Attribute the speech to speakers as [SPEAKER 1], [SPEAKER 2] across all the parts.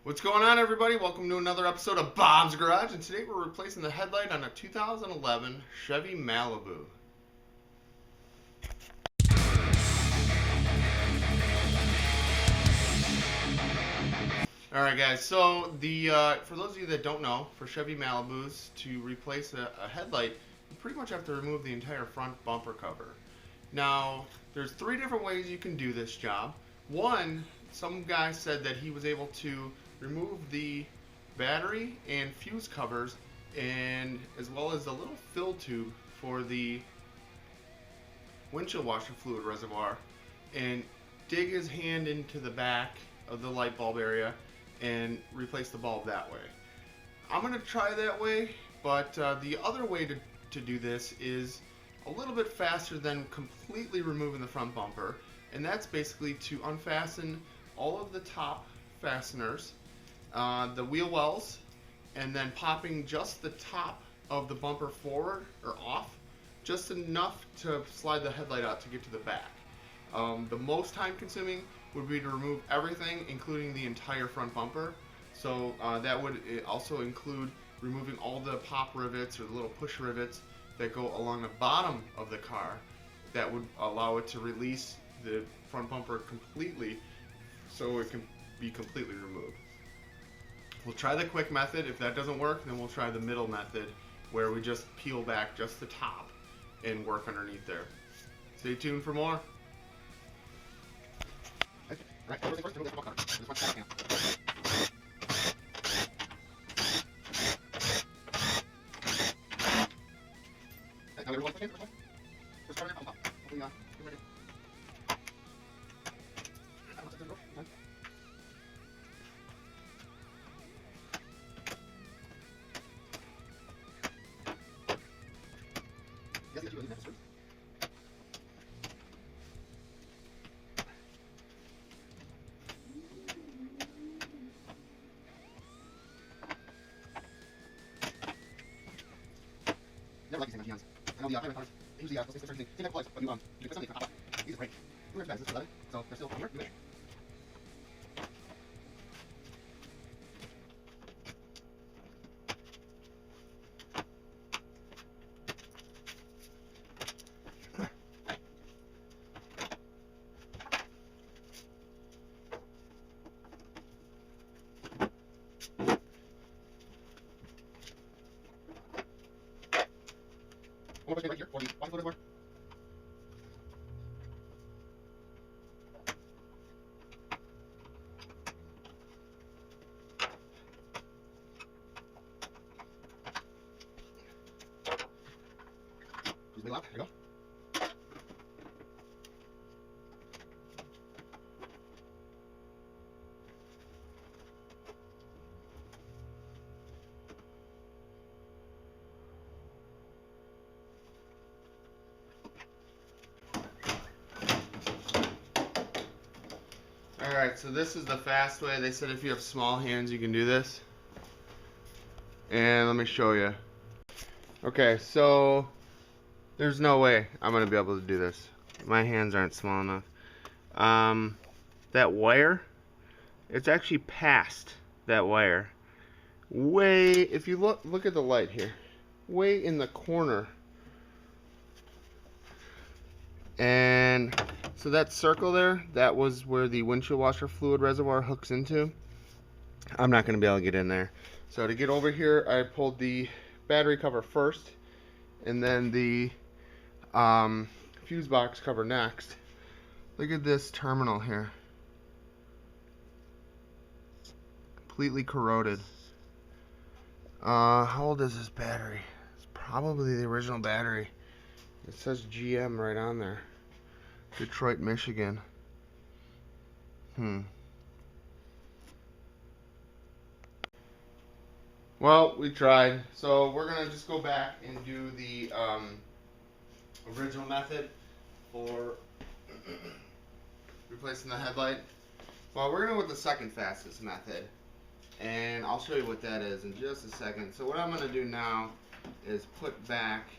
[SPEAKER 1] What's going on, everybody? Welcome to another episode of Bob's Garage, and today we're replacing the headlight on a 2011 Chevy Malibu. Alright guys, so for those of you that don't know, for Chevy Malibus, to replace a headlight, you pretty much have to remove the entire front bumper cover. Now, there's three different ways you can do this job. One, some guy said that he was able to remove the battery and fuse covers, and as well as the little fill tube for the windshield washer fluid reservoir, and dig his hand into the back of the light bulb area and replace the bulb that way. I'm going to try that way, but the other way to do this is a little bit faster than completely removing the front bumper, and that's basically to unfasten all of the top fasteners, the wheel wells, and then popping just the top of the bumper forward or off, just enough to slide the headlight out to get to the back. The most time consuming would be to remove everything, including the entire front bumper. So that would also include removing all the pop rivets or the little push rivets that go along the bottom of the car. That would allow it to release the front bumper completely, so it can be completely removed. We'll try the quick method. If that doesn't work, then we'll try the middle method, where we just peel back just the top and work underneath there. Stay tuned for more. Never like these things on hands. I know the high cars usually they'll start using same plugs, but you put something on top. These are great. These are expensive, so they're still here. Good. One more push right here for the water fluid reservoir. Just wiggle out. There you go. Alright, so this is the fast way. They said if you have small hands, you can do this. And let me show you. Okay, so there's no way I'm going to be able to do this. My hands aren't small enough. That wire, it's actually past that wire. Way, if you look at the light here, way in the corner. And so that circle there, that was where the windshield washer fluid reservoir hooks into. I'm not going to be able to get in there. So to get over here, I pulled the battery cover first, and then the fuse box cover next. Look at this terminal here. Completely corroded. How old is this battery? It's probably the original battery. It says GM right on there. Detroit, Michigan. Well, we tried. So we're going to just go back and do the original method for replacing the headlight. Well, we're going to go with the second fastest method. And I'll show you what that is in just a second. So what I'm going to do now is put back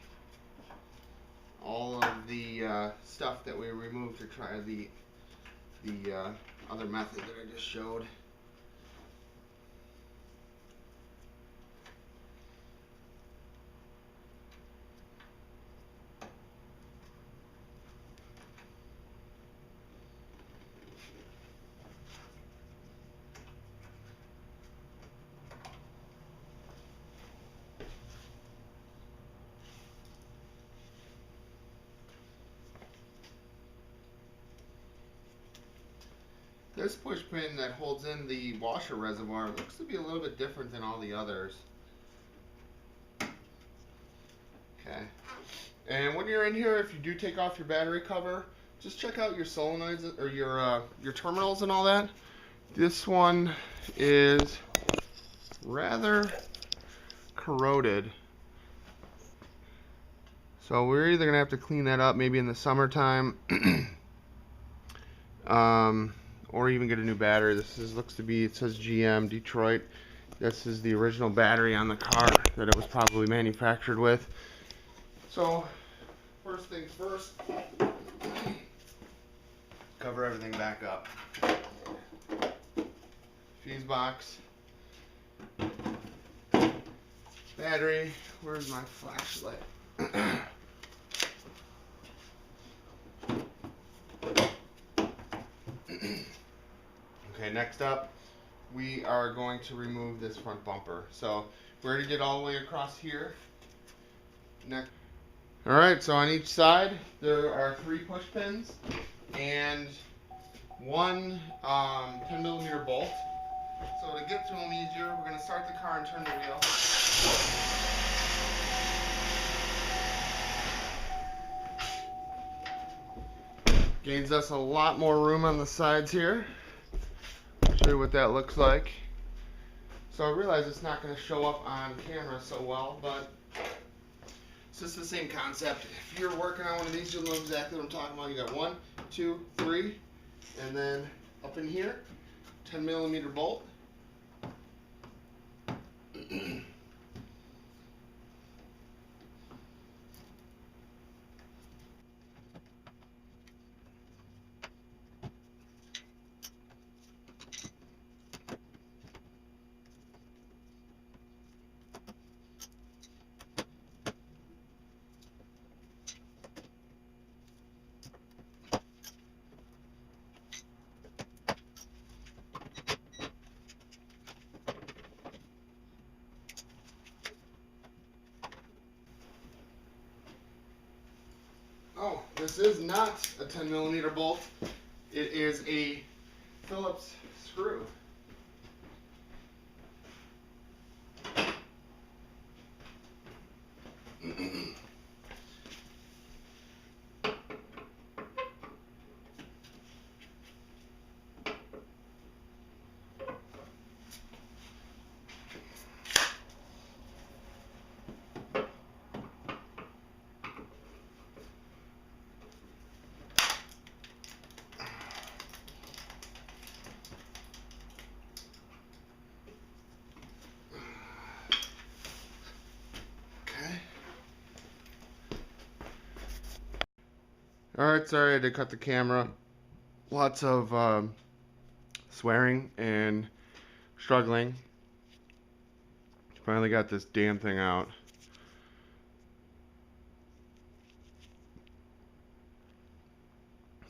[SPEAKER 1] all of the stuff that we removed to try the other method that I just showed. this push pin that holds in the washer reservoir looks to be a little bit different than all the others. Okay. And when you're in here, if you do take off your battery cover, just check out your solenoids or your terminals and all that. This one is rather corroded. So we're either gonna have to clean that up maybe in the summertime, or even get a new battery. Looks to be, it says GM Detroit. This is the original battery on the car that it was probably manufactured with. So first things first, cover everything back up. Fuse box, battery. Where's my flashlight? Okay, next up, we are going to remove this front bumper. So we already did all the way across here. Next. All right, so on each side there are 3 push pins and one 10mm bolt. So to get to them easier, we're going to start the car and turn the wheel. Gains us a lot more room on the sides here. I'll show you what that looks like. So I realize it's not going to show up on camera so well, but it's just the same concept. If you're working on one of these, you'll know exactly what I'm talking about. You got 1, 2, 3, and then up in here, 10mm bolt. Oh, this is not a 10mm bolt. It is a Phillips screw. Alright, sorry I had to cut the camera. Lots of swearing and struggling. Finally got this damn thing out.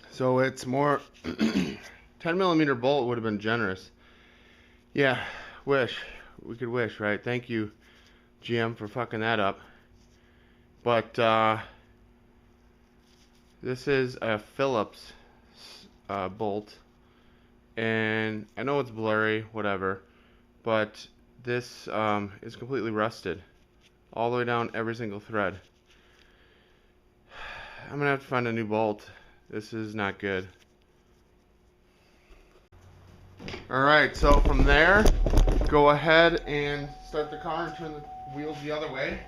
[SPEAKER 1] So it's more 10mm bolt would have been generous. Yeah, wish. We could wish, right? Thank you, GM, for fucking that up. But this is a Phillips bolt, and I know it's blurry, whatever, but this is completely rusted all the way down every single thread. I'm gonna have to find a new bolt. This is not good. Alright, so from there, go ahead and start the car and turn the wheels the other way.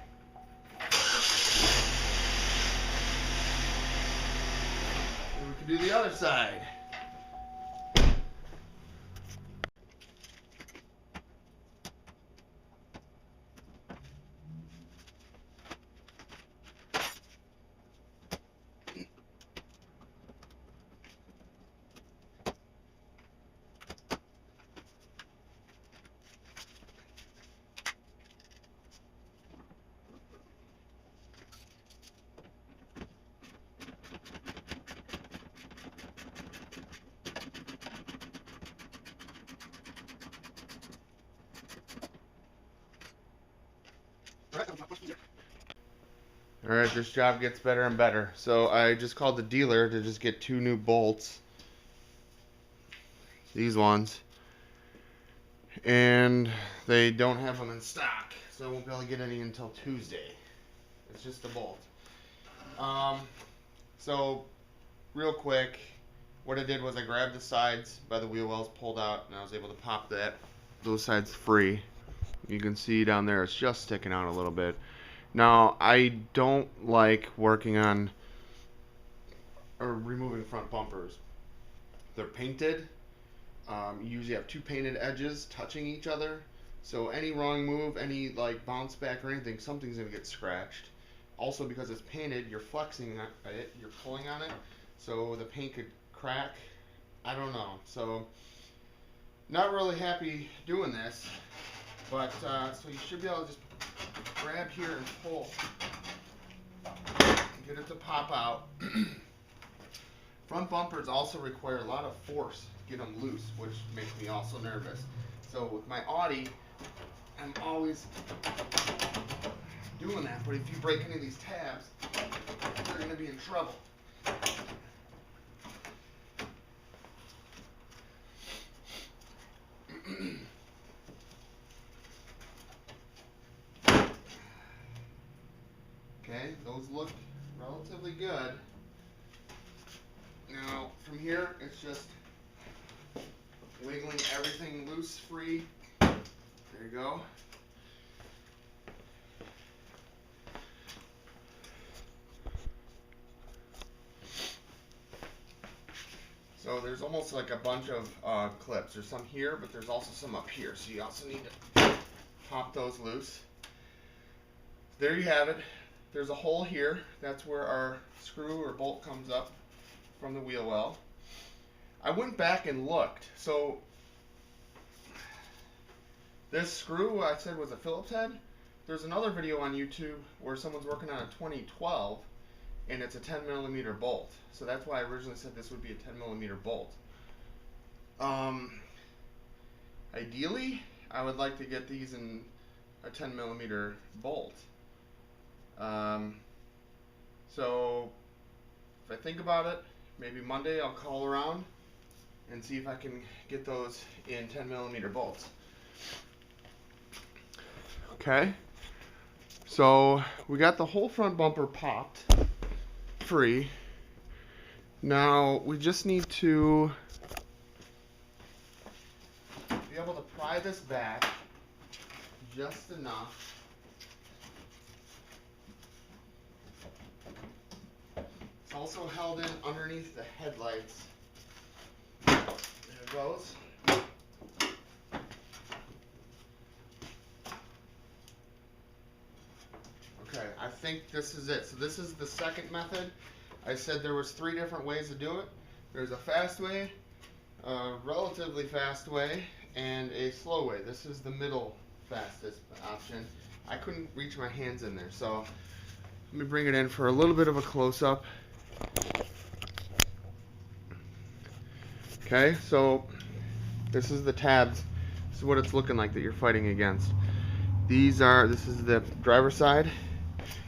[SPEAKER 1] And we can do the other side. Alright, this job gets better and better. So I just called the dealer to just get 2 new bolts. these ones, and they don't have them in stock, so I won't be able to get any until Tuesday. It's just a bolt. So real quick, what I did was I grabbed the sides by the wheel wells, pulled out, and I was able to pop those sides free. You can see down there it's just sticking out a little bit. Now, I don't like working on or removing front bumpers. They're painted. You usually have two painted edges touching each other. So any wrong move, any like bounce back or anything, something's gonna get scratched. Also, because it's painted, you're flexing it, you're pulling on it, so the paint could crack. I don't know. So, not really happy doing this, but so you should be able to just grab here and pull, and get it to pop out. Front bumpers also require a lot of force to get them loose, which makes me also nervous. So with my Audi, I'm always doing that, but if you break any of these tabs, you're going to be in trouble. Okay, those look relatively good. Now, from here, it's just wiggling everything loose, free. There you go. So there's almost like a bunch of clips. There's some here, but there's also some up here. So you also need to pop those loose. There you have it. There's a hole here. That's where our screw or bolt comes up from the wheel well. I went back and looked. So this screw I said was a Phillips head. There's another video on YouTube where someone's working on a 2012 and it's a 10mm bolt. So that's why I originally said this would be a 10mm bolt. Ideally, I would like to get these in a 10mm bolt. So if I think about it, maybe Monday I'll call around and see if I can get those in 10mm bolts. Okay, so we got the whole front bumper popped free. Now we just need to be able to pry this back just enough. It's also held in underneath the headlights. There it goes. Okay, I think this is it. So this is the second method. I said there was 3 different ways to do it. There's a fast way, a relatively fast way, and a slow way. This is the middle fastest option. I couldn't reach my hands in there, so let me bring it in for a little bit of a close-up. Okay, so this is the tabs. This is what it's looking like that you're fighting against. This is the driver's side.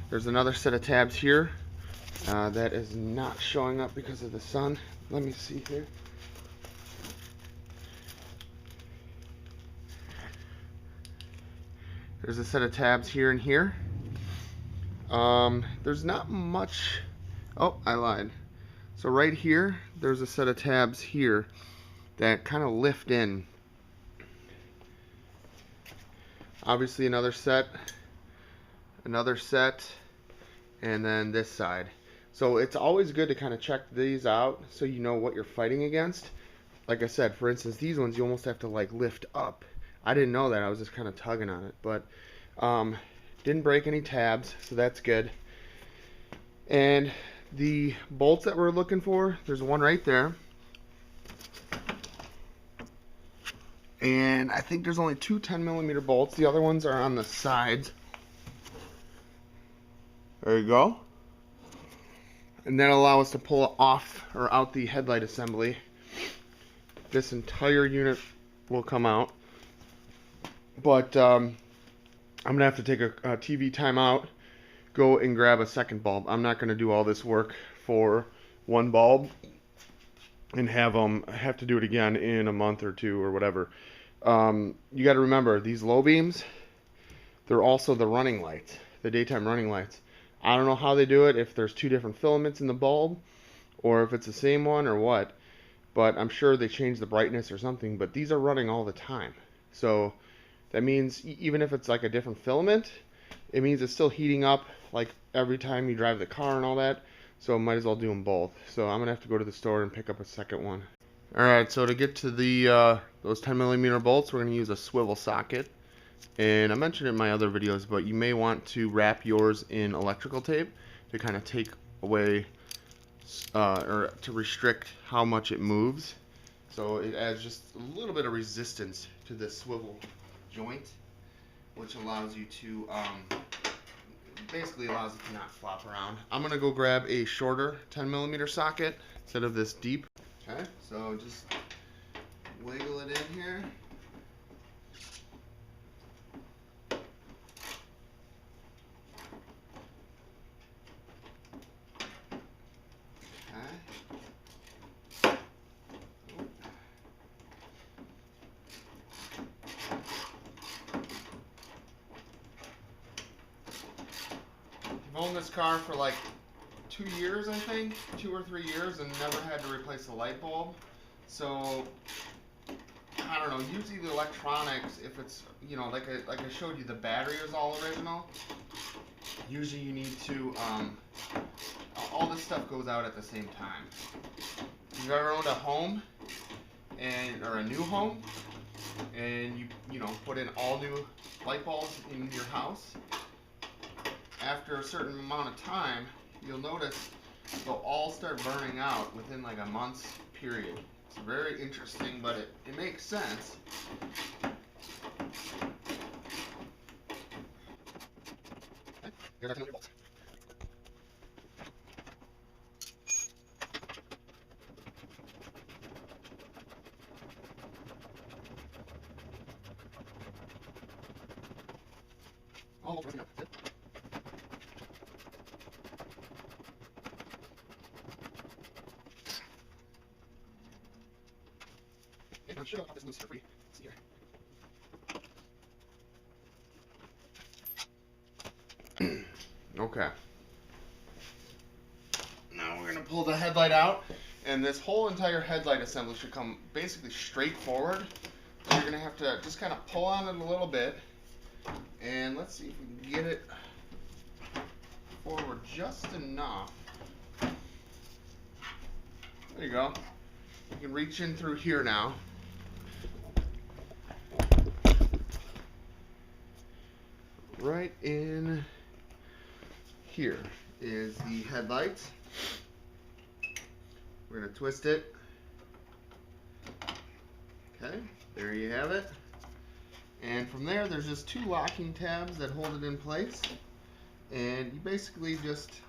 [SPEAKER 1] There's another set of tabs here that is not showing up because of the sun. Let me see here. There's a set of tabs here and here. There's not much. Oh, I lied. So right here, there's a set of tabs here that kind of lift in. Obviously another set, and then this side. So it's always good to kind of check these out so you know what you're fighting against. Like I said, for instance, these ones you almost have to like lift up. I didn't know that. I was just kind of tugging on it, but didn't break any tabs, so that's good. And the bolts that we're looking for, there's one right there. And I think there's only 2 10mm bolts. The other ones are on the sides. There you go. And that'll allow us to pull off or out the headlight assembly. This entire unit will come out. But I'm going to have to take a TV timeout, go and grab a second bulb. I'm not going to do all this work for one bulb. and have to do it again in a month or two or whatever. You got to remember these low beams, they're also the running lights, the daytime running lights. I don't know how they do it, if there's two different filaments in the bulb or if it's the same one or what, but I'm sure they change the brightness or something, but these are running all the time. So that means even if it's like a different filament, it means it's still heating up like every time you drive the car and all that. So might as well do them both. So I'm gonna have to go to the store and pick up a second one. All right, so to get to the those 10 millimeter bolts, we're gonna use a swivel socket. And I mentioned it in my other videos, but you may want to wrap yours in electrical tape to kind of take away or to restrict how much it moves. So it adds just a little bit of resistance to this swivel joint, which allows you to basically allows it to not flop around. I'm gonna go grab a shorter 10 millimeter socket instead of this deep. Okay, so just wiggle it in here. I've owned this car for like 2 years, I think, 2 or 3 years, and never had to replace a light bulb. So I don't know. Usually the electronics, if it's, you know, like I showed you, the battery is all original. Usually you need to all this stuff goes out at the same time. If you've ever owned a home or a new home, and you know put in all new light bulbs in your house, after a certain amount of time, you'll notice they'll all start burning out within like a month's period. It's very interesting, but it makes sense. Here's our 10 bolts. All bolts working out. That's it. I'm sure I'll have this loose for free. Let's see here. Okay. Now we're gonna pull the headlight out, and this whole entire headlight assembly should come basically straight forward. So you're gonna have to just kind of pull on it a little bit, and let's see if we can get it forward just enough. There you go. You can reach in through here now. Right in here is the headlight. We're going to twist it. Okay, there you have it. And from there, there's just two locking tabs that hold it in place. And you basically just,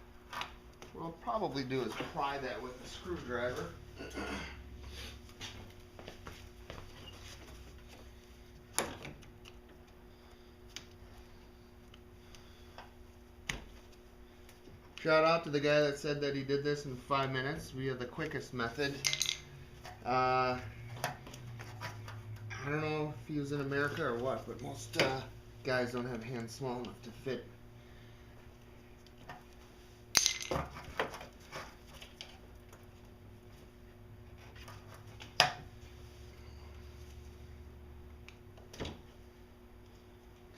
[SPEAKER 1] what I'll probably do is pry that with a screwdriver. Shout out to the guy that said that he did this in 5 minutes. We have the quickest method. I don't know if he was in America or what, but most guys don't have hands small enough to fit.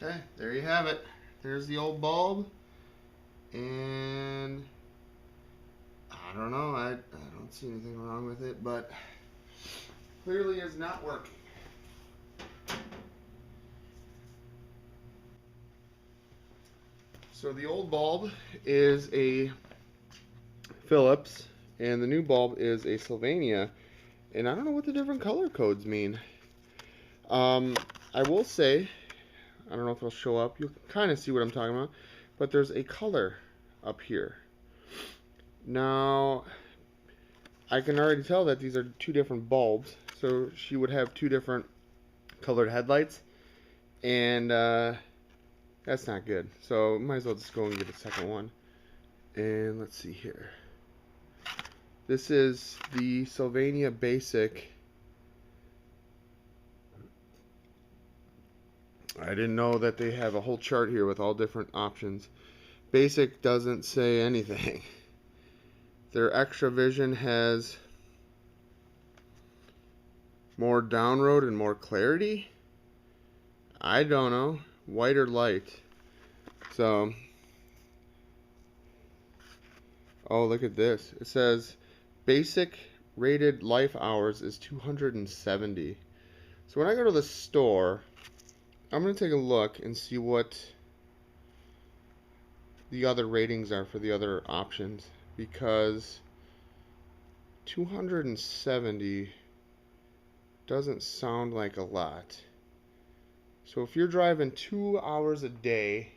[SPEAKER 1] Okay, there you have it. There's the old bulb. And I don't know, I don't see anything wrong with it, but clearly is not working. So the old bulb is a Phillips, and the new bulb is a Sylvania, and I don't know what the different color codes mean. I will say, I don't know if it'll show up, you'll kind of see what I'm talking about, but there's a color up here. Now, I can already tell that these are two different bulbs, so she would have two different colored headlights, and that's not good. So might as well just go and get a second one. And let's see here. This is the Sylvania Basic. I didn't know that they have a whole chart here with all different options. Basic doesn't say anything. Their Extra Vision has more downroad and more clarity. I don't know. White or light. So, oh, look at this. It says basic rated life hours is 270. So when I go to the store, I'm going to take a look and see what the other ratings are for the other options, because 270 doesn't sound like a lot. So if you're driving 2 hours a day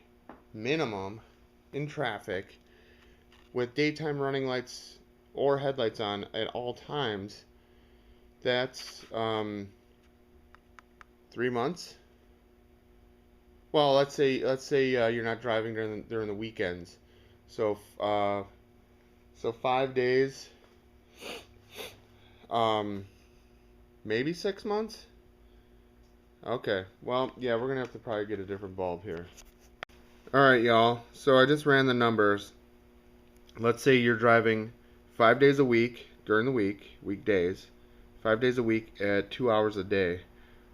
[SPEAKER 1] minimum in traffic with daytime running lights or headlights on at all times, that's 3 months. Well, let's say you're not driving during the weekends, so 5 days, maybe 6 months. Okay, well, yeah, we're gonna have to probably get a different bulb here. All right, y'all. So I just ran the numbers. Let's say you're driving 5 days a week during the week, weekdays, 5 days a week at 2 hours a day.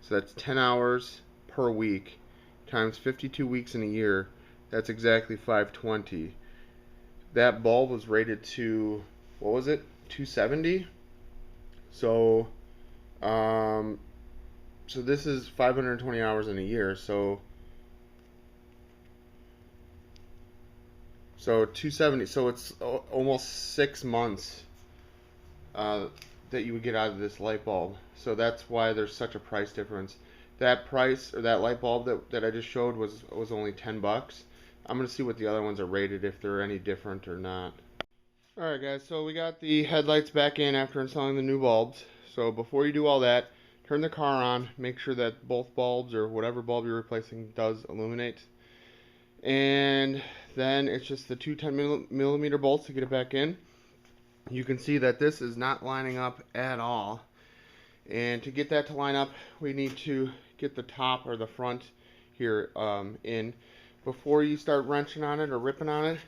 [SPEAKER 1] So that's 10 hours per week times 52 weeks in a year. That's exactly 520. That bulb was rated to, what was it? 270. So, so this is 520 hours in a year. So 270. So it's almost 6 months that you would get out of this light bulb. So that's why there's such a price difference. That price, or that light bulb that I just showed, was only 10 bucks. I'm gonna see what the other ones are rated, if they're any different or not. Alright guys, so we got the headlights back in after installing the new bulbs. So before you do all that, turn the car on, make sure that both bulbs, or whatever bulb you're replacing, does illuminate. And then it's just the two 10mm bolts to get it back in. You can see that this is not lining up at all. And to get that to line up, we need to get the top, or the front here, in. Before you start wrenching on it or ripping on it,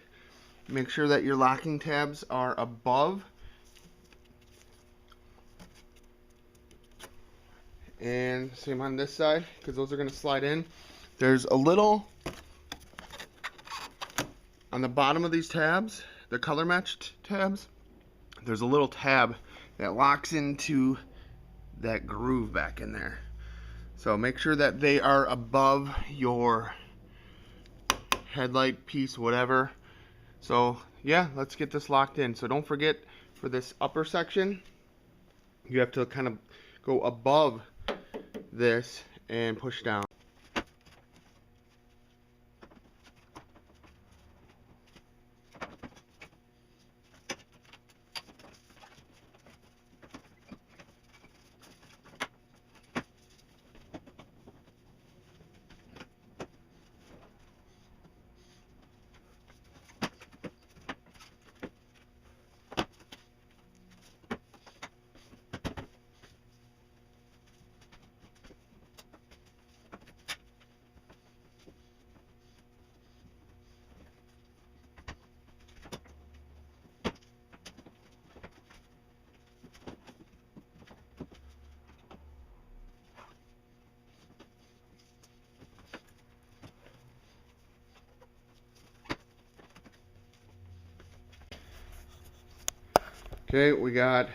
[SPEAKER 1] make sure that your locking tabs are above. And same on this side, because those are going to slide in. There's a little on the bottom of these tabs, the color matched tabs, there's a little tab that locks into that groove back in there. So make sure that they are above your headlight piece, whatever. So yeah, let's get this locked in. So don't forget, for this upper section, you have to kind of go above this and push down. Okay, we got,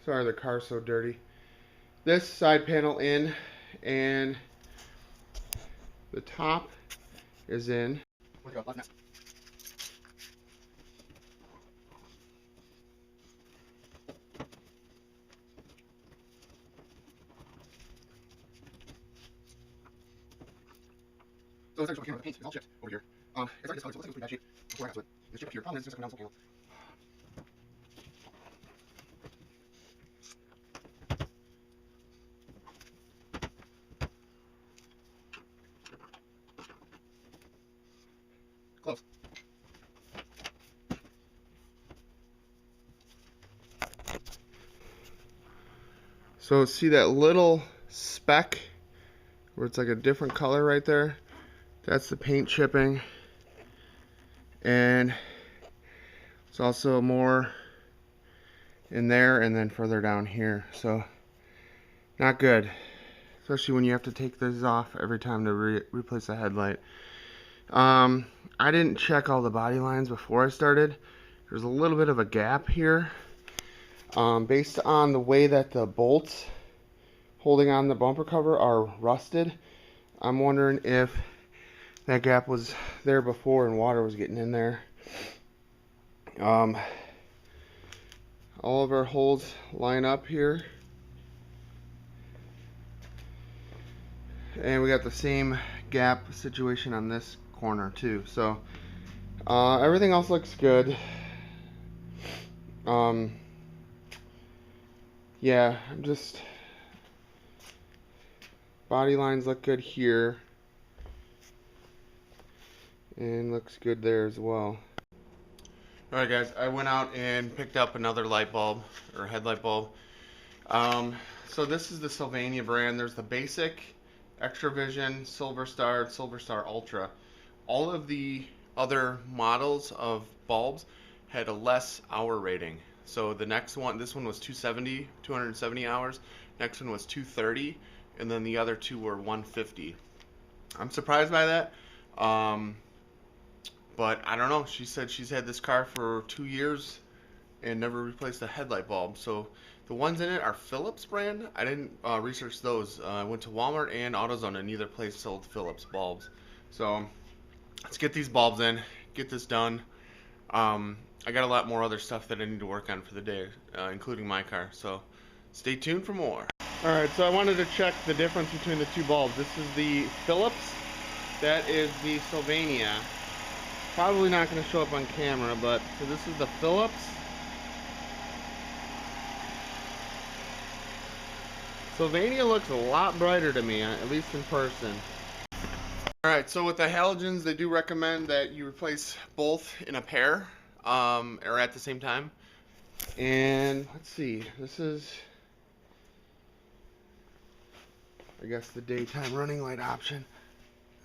[SPEAKER 1] sorry the car's so dirty, this side panel in, and the top is in. So it's actually the paint is all chipped over here. It's already discolored, so it looks like it's pretty bad shape before I got to it. It's chipped up here. Problem is, it's just coming down this whole panel. Close. So see that little speck where it's like a different color right there? That's the paint chipping. And it's also more in there and then further down here. So not good, especially when you have to take this off every time to replace the headlight. I didn't check all the body lines before I started. There's a little bit of a gap here. Based on the way that the bolts holding on the bumper cover are rusted, I'm wondering if that gap was there before and water was getting in there. All of our holes line up here. And we got the same gap situation on this corner too. So everything else looks good. Yeah, just body lines look good here. And looks good there as well. Alright guys, I went out and picked up another light bulb, or headlight bulb. So this is the Sylvania brand. There's the basic, Extra Vision, Silver Star, Silver Star Ultra. All of the other models of bulbs had a less hour rating. So the next one, this one was 270 hours. Next one was 230, and then the other two were 150. I'm surprised by that. But I don't know. She said she's had this car for 2 years and never replaced a headlight bulb. So the ones in it are Philips brand. I didn't research those. I went to Walmart and AutoZone, and neither place sold Philips bulbs. So let's get these bulbs in, get this done. I got a lot more other stuff that I need to work on for the day, including my car. So stay tuned for more. Alright, so I wanted to check the difference between the two bulbs. This is the Philips. That is the Sylvania. Probably not going to show up on camera, but so this is the Philips. Sylvania looks a lot brighter to me, at least in person. Alright, so with the halogens, they do recommend that you replace both in a pair, or at the same time. And let's see, this is, I guess, the daytime running light option.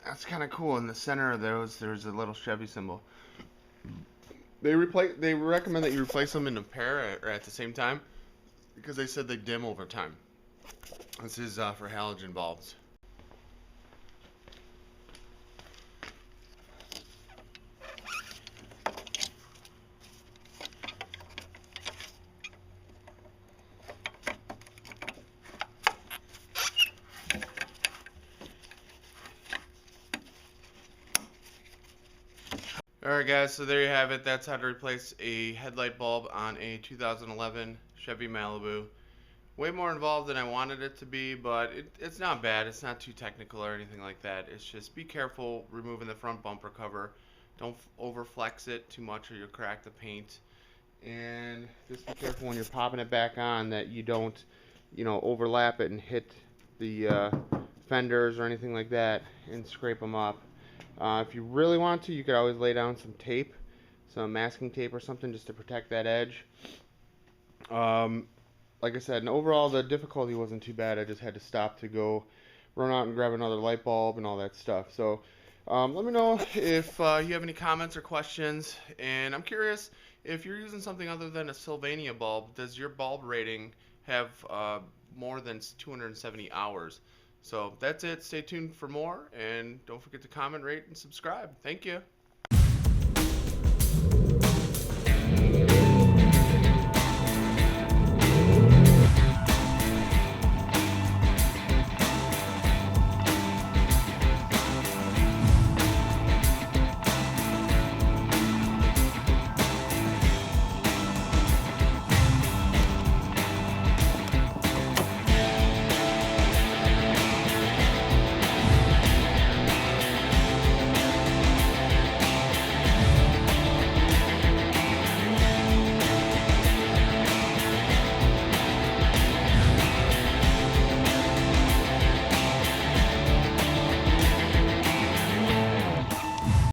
[SPEAKER 1] That's kind of cool. In the center of those, there's a little Chevy symbol. They recommend that you replace them in a pair or at the same time because they said they dim over time. This is for halogen bulbs. Alright guys, so there you have it. That's how to replace a headlight bulb on a 2011 Chevy Malibu. Way more involved than I wanted it to be, but it's not bad. It's not too technical or anything like that. It's just be careful removing the front bumper cover. Don't over flex it too much or you'll crack the paint. And just be careful when you're popping it back on that you don't, overlap it and hit the fenders or anything like that and scrape them up. If you really want to, you could always lay down some tape, some masking tape or something just to protect that edge. Like I said, and overall the difficulty wasn't too bad. I just had to stop to go run out and grab another light bulb and all that stuff. So let me know if you have any comments or questions. And I'm curious, if you're using something other than a Sylvania bulb, does your bulb rating have more than 270 hours? So that's it. Stay tuned for more, and don't forget to comment, rate, and subscribe. Thank you.